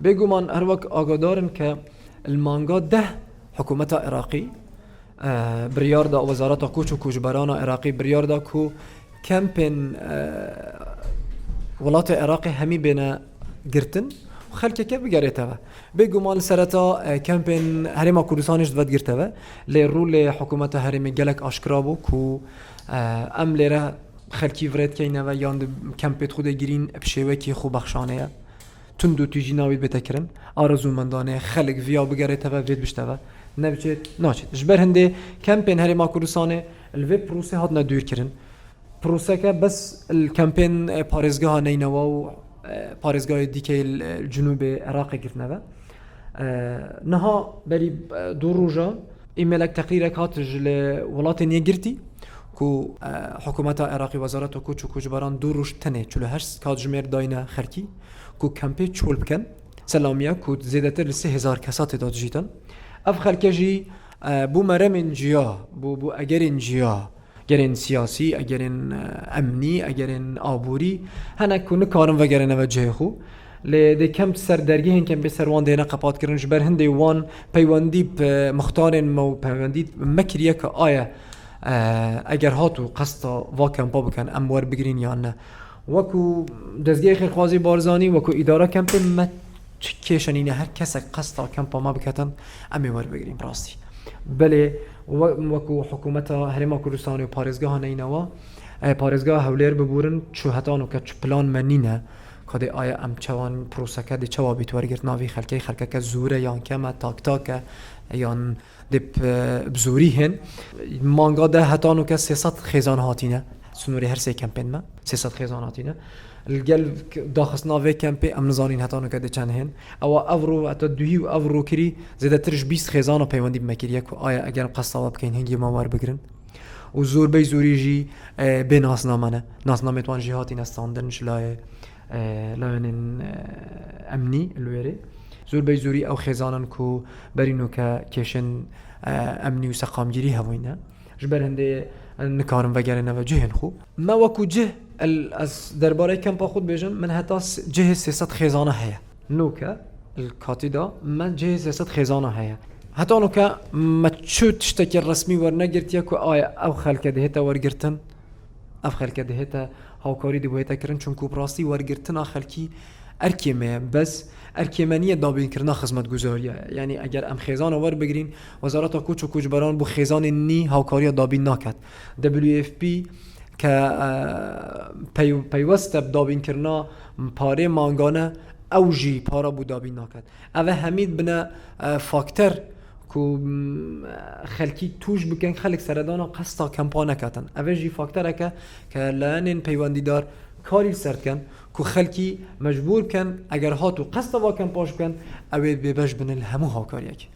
بيجو من هروك آگادارن که المانگا ده حکومت عراقی بریار دا وزارت کوچ و کوچبران عراقی بریار دا کو کمپین ولات عراقی همی بین گرتن و خلک که بگریته و بگو مال سرتا کمپین هرما کردستانش داد گرته و لی رول حکومت هرمی گلک آشکرابو کو ام لیره خلکی ورد که اینه و یاند کمپیت خود گیرین بشیوه که خوب بخشانه تندو تیجی ناوید بتکرن آرزو مندانه خلق ویا بگریته و وید بشته و نبچه ناچه جبر هنده کمپین هرما کردستانه الوی پروسه هاد ندور کرن پروسه که بس الکمپین پارزگاه نینوا و پارزگاه دیگه الجنوب عراق گرتنه نها بلی دو روزا ایمیلک تقریر کاتج لولات نیگرتی کو حکومت عراقی وزارت کوچ و کوچبران دو روز تنه 48 کاتجمر داینه خرکی کو کمپی چول بکن سلامیا کو زیادتر ل 3000 کسات داد جیتن اف خلکجی بو مرمن جیا بو اگرین جیا اگرین سیاسی اگرین امنی اگرین آبوری هنک کو نکارن و گرن وجه خو ل کم سردرگی هن کم به سروان دینا قپات کردن جبر هندی وان پیوندی مختارن مو پیوندی مکریه که آیا اگر هاتو قصتا واکم با بکن اموار بگیرین یا نه وکو دزگی خیرخوازی بارزانی وکو اداره کمپ ما کشنینه هر کس قصتا کمپ ما بکتن اموار بگیرین براستی بله وکو حکومت هرما کردستان و پارزگاه نینوا پارزگاه هولیر ببورن چو هتانو که چو پلان منینه کده آیا ام چوان پروسکه دی چوا بیت ورگرت ناوی خلکه که زوره یان کمه تاک یان دب بزوری هن مانگا ده هتانو که 300 خیزان هاتینه سنوری هر سه کمپین ما 300 خیزان هاتینه الگل داخل ناوی کمپی ام نزانین هتانو که ده چند هن او افرو اتا دوهی و افرو کری زیده ترش 20 خیزان پیوندی بمکریه که آیا اگر قصه بکن هنگی ماوار بگرن و زور بی زوری جی به ناسنامه ناسنامه توان جی هاتین استاندن جلای لانن امنی الویره زور بی زوری او خیزانن کو برینو که کشن امنی و سقامگیری هوینه جبر هنده نکارم وگرنه و جهن خوب ما وکو جه از درباره کمپا خود بیجم من حتی جه 300 خیزانه هیا نوکه الکاتی دا من جه 300 خیزانه هیا حتی نوکه ما چو تشتکی رسمی ورنگرتیا که آیا او خلکه دهتا ورگرتن اف خلکه دهتا هاوکاری دی بویتا کرن چون کو براستی ورگرتن خلکی ارکیمه بس ارکیمانیه دابین کرنا خدمت گزاریه یعنی اگر ام خیزان ور بگیرین وزارت کوچ و کوچبران بو خیزان نی هاوکاری دابین نکد WFP که پیوست دابین کرنا پاره مانگانه اوجی پارا بو دابین نکد اوه همید بنا فاکتور کو خلکی توش بکن خلک سردانا قصتا کمپانه کتن اوه جی فاکتوره که لانین پیوندی دار کاری سرد کن کو خلکی مجبور کن اگر هاتو قصتا واکن پاش کن اوه ببش بن الهمو ها کاریک